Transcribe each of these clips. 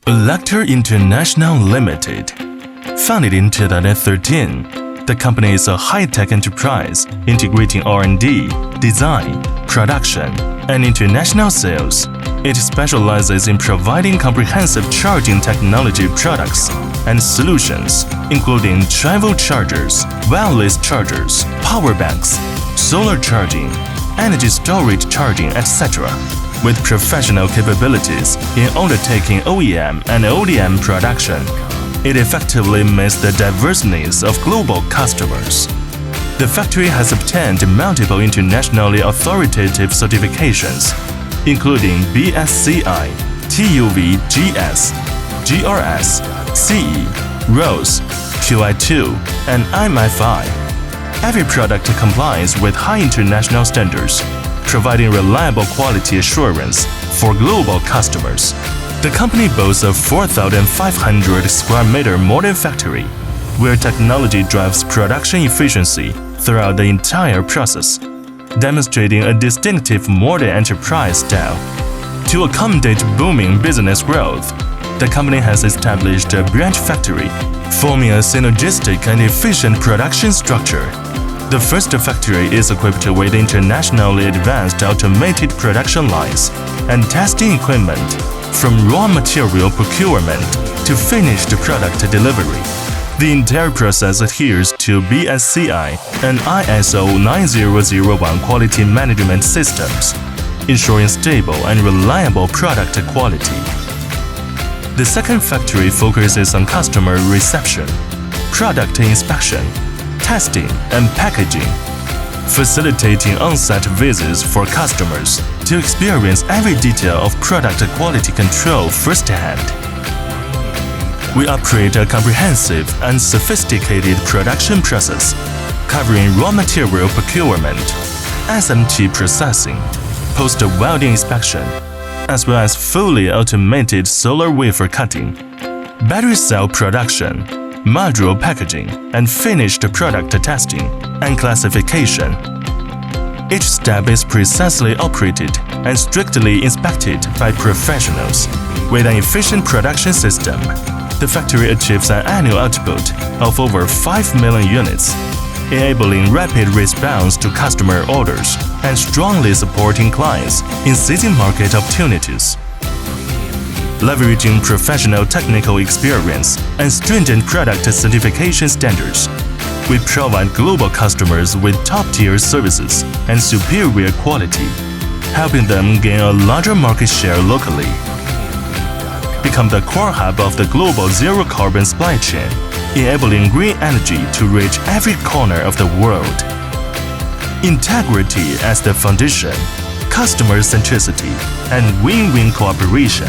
Alecter International Limited. Founded in 2013, the company is a high-tech enterprise integrating R&D, design, production, and international sales. It specializes in providing comprehensive charging technology products and solutions, including travel chargers, wireless chargers, power banks, solar charging, energy storage charging, etc. With professional capabilities in undertaking OEM and ODM production, it effectively meets the diverse needs of global customers. The factory has obtained multiple internationally authoritative certifications, including BSCI, TUV-GS, GRS, CE, RoHS, QI2, and IMFI. Every product complies with high international standards, providing reliable quality assurance for global customers. The company boasts a 4,500 square meter modern factory, where technology drives production efficiency throughout the entire process, demonstrating a distinctive modern enterprise style. To accommodate booming business growth, the company has established a branch factory, forming a synergistic and efficient production structure. The first factory is equipped with internationally advanced automated production lines and testing equipment, from raw material procurement to finished product delivery. The entire process adheres to BSCI and ISO 9001 quality management systems, ensuring stable and reliable product quality. The second factory focuses on customer reception, product inspection, testing, and packaging, facilitating on-site visits for customers to experience every detail of product quality control firsthand. We operate a comprehensive and sophisticated production process, covering raw material procurement, SMT processing, post-welding inspection, as well as fully automated solar wafer cutting, battery cell production, module packaging, and finished product testing and classification. Each step is precisely operated and strictly inspected by professionals. With an efficient production system, the factory achieves an annual output of over 5 million units, enabling rapid response to customer orders and strongly supporting clients in seizing market opportunities. Leveraging professional technical experience and stringent product certification standards, we provide global customers with top-tier services and superior quality, helping them gain a larger market share locally. Become the core hub of the global zero-carbon supply chain, enabling green energy to reach every corner of the world. Integrity as the foundation, customer centricity, and win-win cooperation.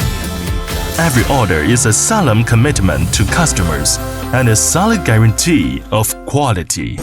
Every order is a solemn commitment to customers and a solid guarantee of quality.